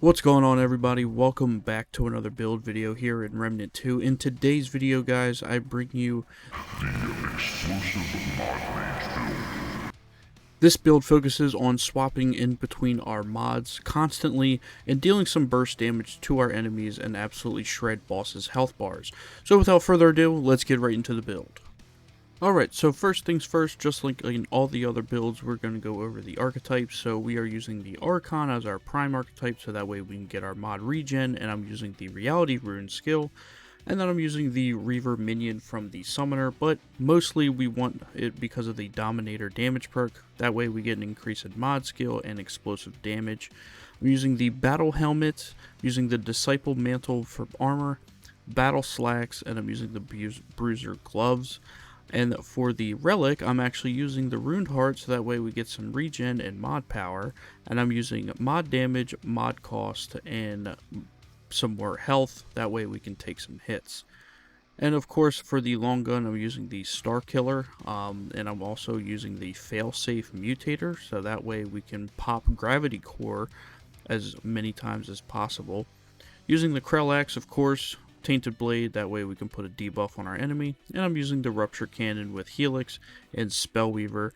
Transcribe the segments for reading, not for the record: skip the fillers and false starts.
What's going on, everybody? Welcome back to another build video here in Remnant 2. In today's video, guys, I bring you the exclusive mod Mage build. this build focuses on swapping in between our mods constantly and dealing some burst damage to our enemies and absolutely shred bosses' health bars. So without further ado, let's get right into the build. Alright, so first things first, just like in all the other builds, we're going to go over the archetypes. So we are using the Archon as our prime archetype, so that way we can get our mod regen, and I'm using the Reality Rune skill, and then I'm using the Reaver minion from the Summoner, but mostly we want it because of the Dominator damage perk. That way we get an increase in mod skill and explosive damage. I'm using the Battle Helmet, using the Disciple Mantle for armor, Battle Slacks, and I'm using the Bruiser gloves. And for the relic, I'm actually using the Runed Heart, so that way we get some regen and mod power. And I'm using mod damage, mod cost, and some more health. That way we can take some hits. And of course, for the long gun, I'm using the Star Killer, and I'm also using the Failsafe Mutator, so that way we can pop Gravity Core as many times as possible. Using the Krell Axe, of course, Tainted Blade, that way we can put a debuff on our enemy, and I'm using the Rupture Cannon with Helix and Spellweaver.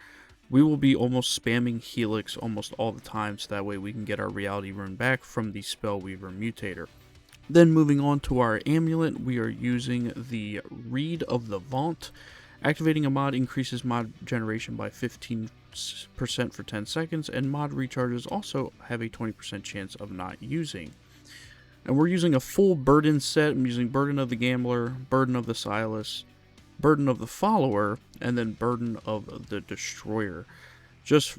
We will be almost spamming Helix almost all the time, so that way we can get our Reality Rune back from the Spellweaver Mutator. Then moving on to our Amulet, we are using the Reed of the Vaunt. Activating a mod increases mod generation by 15% for 10 seconds, and mod recharges also have a 20% chance of not using. And we're using a full burden set. I'm using Burden of the Gambler, Burden of the Silas, Burden of the Follower, and then Burden of the Destroyer. Just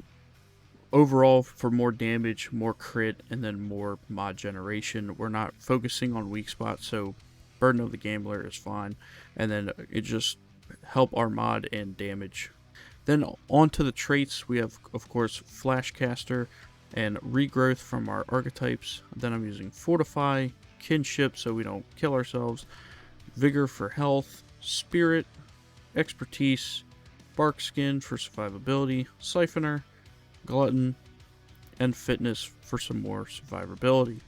overall for more damage, more crit, and then more mod generation. We're not focusing on weak spots, so Burden of the Gambler is fine. And then it just help our mod and damage. Then on to the traits, we have, of course, Flashcaster and Regrowth from our archetypes. Then I'm using Fortify, Kinship so we don't kill ourselves, Vigor for health, Spirit, Expertise, Bark Skin for survivability, Siphoner, Glutton, and Fitness for some more survivability.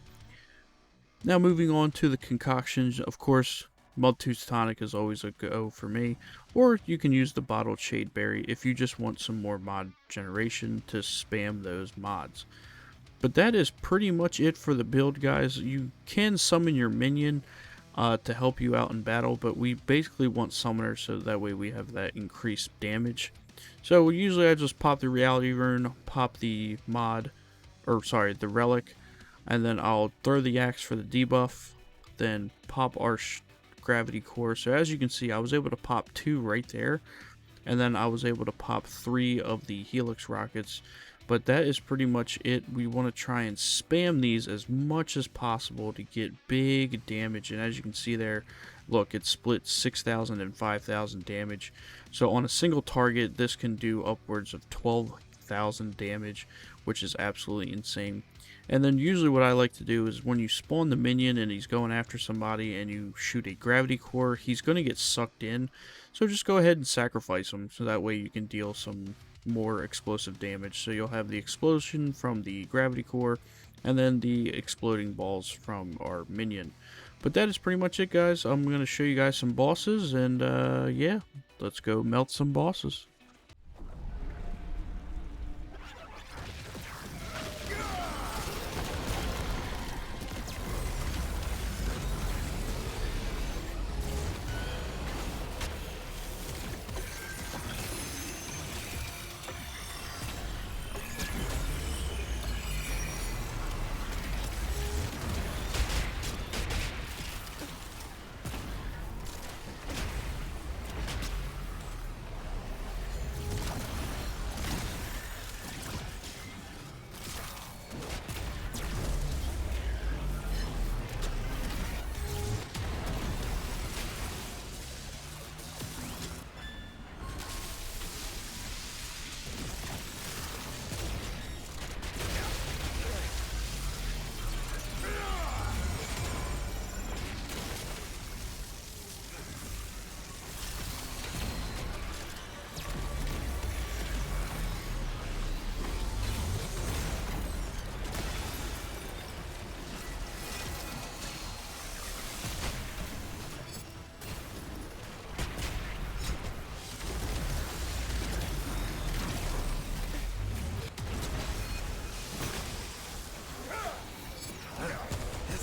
Now moving on to the concoctions, of course, Mudtooth Tonic is always a go for me, or you can use the Bottled Shadeberry if you just want some more mod generation to spam those mods. But that is pretty much it for the build, guys. You can summon your minion to help you out in battle, but we basically want Summoner so that way we have that increased damage. So usually I just pop the Reality Rune, pop the the Relic, and then I'll throw the Axe for the debuff, then pop our Gravity Core. So as you can see, I was able to pop 2 right there, and then I was able to pop 3 of the Helix rockets. But that is pretty much it. We want to try and spam these as much as possible to get big damage. And as you can see there, look, it split 6,000 and 5,000 damage. So on a single target, this can do upwards of 12,000 damage, which is absolutely insane. And then usually what I like to do is when you spawn the minion and he's going after somebody and you shoot a Gravity Core, he's going to get sucked in. So just go ahead and sacrifice him, so that way you can deal some more explosive damage. So you'll have the explosion from the Gravity Core and then the exploding balls from our minion. But that is pretty much it, guys. I'm going to show you guys some bosses, and yeah, let's go melt some bosses.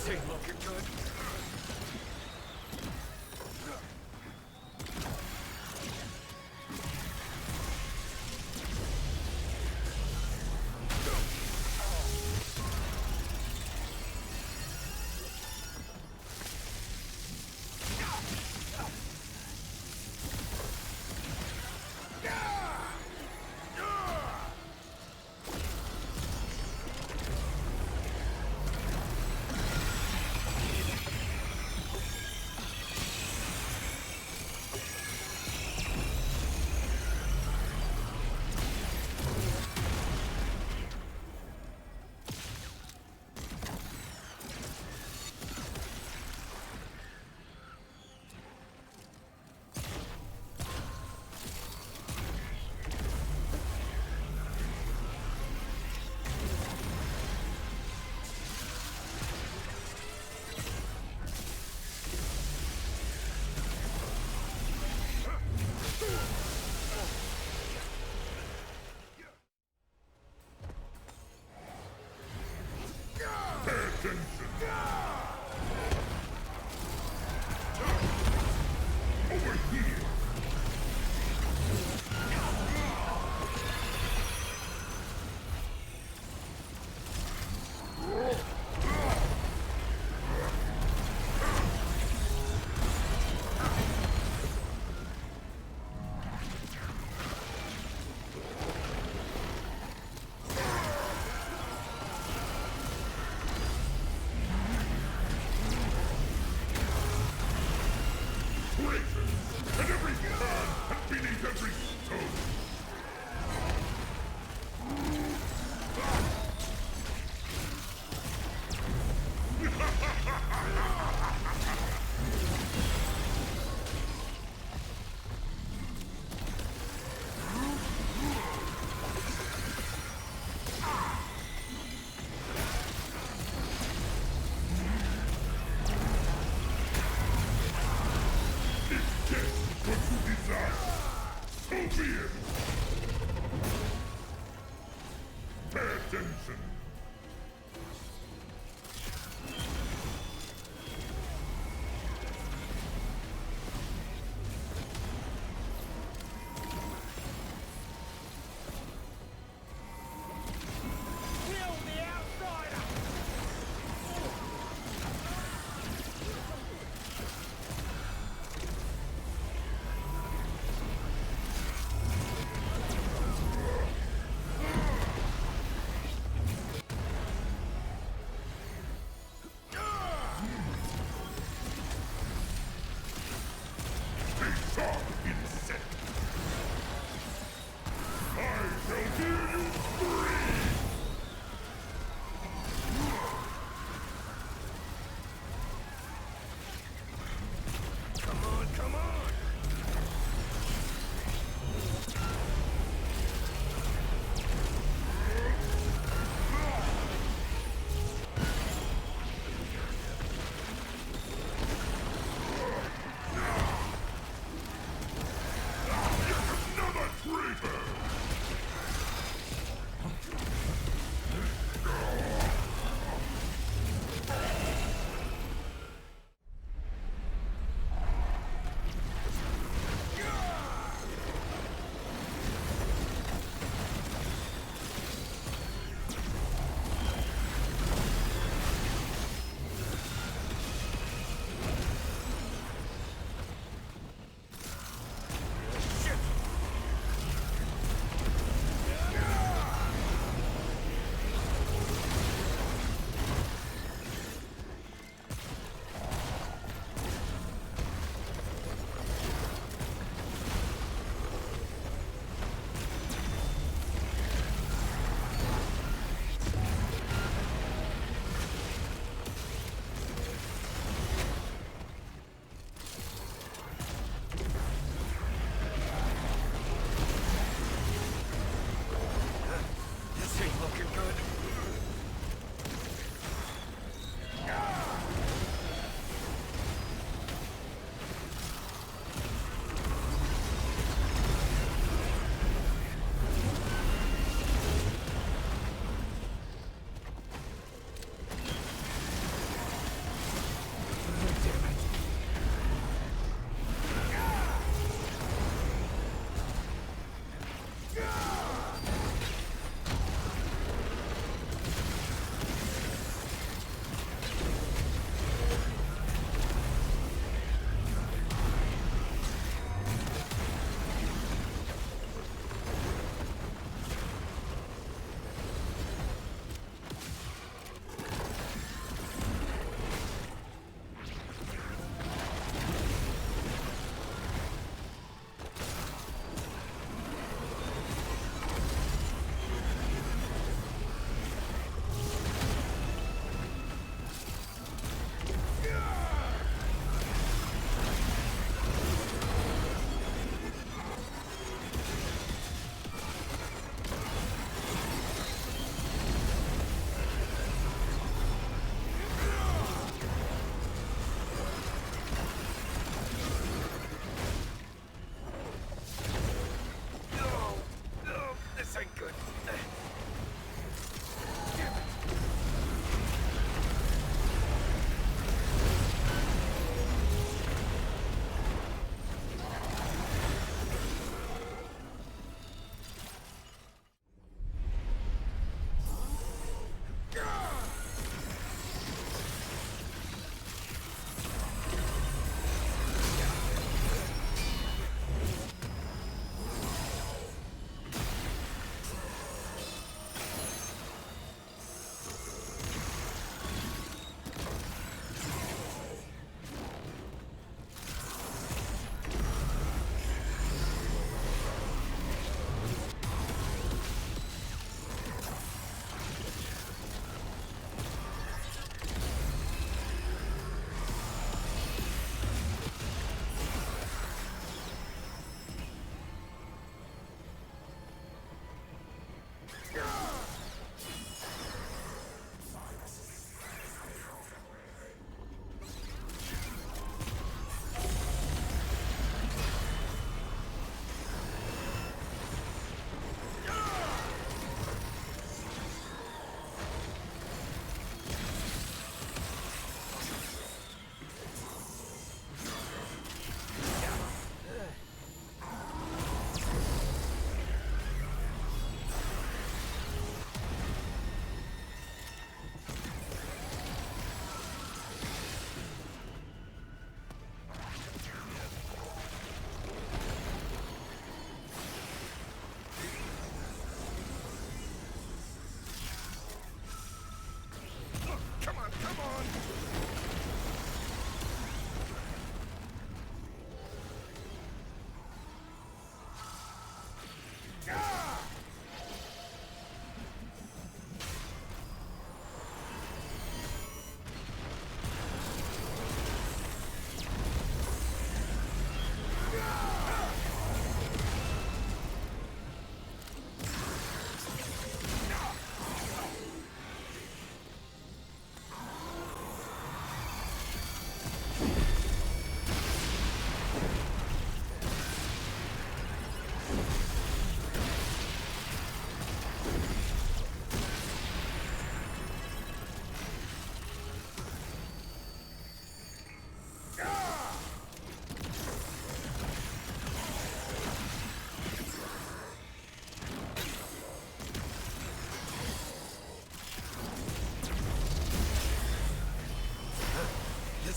Say looking good. And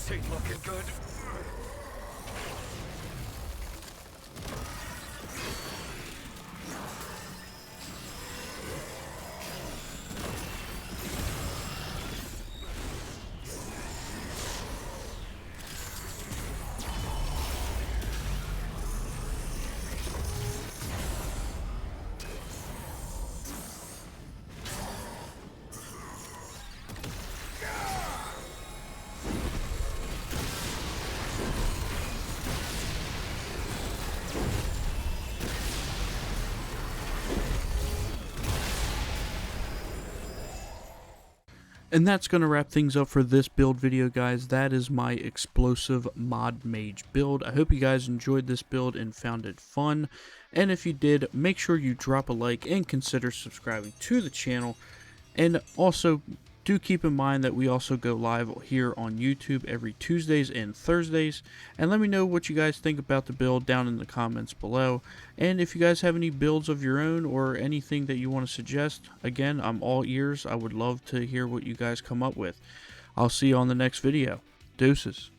This ain't looking good. And that's going to wrap things up for this build video, guys. That is my explosive mod mage build. I hope you guys enjoyed this build and found it fun. And if you did, make sure you drop a like and consider subscribing to the channel. And also, do keep in mind that we also go live here on YouTube every Tuesdays and Thursdays. And let me know what you guys think about the build down in the comments below. And if you guys have any builds of your own or anything that you want to suggest, again, I'm all ears. I would love to hear what you guys come up with. I'll see you on the next video. Deuces.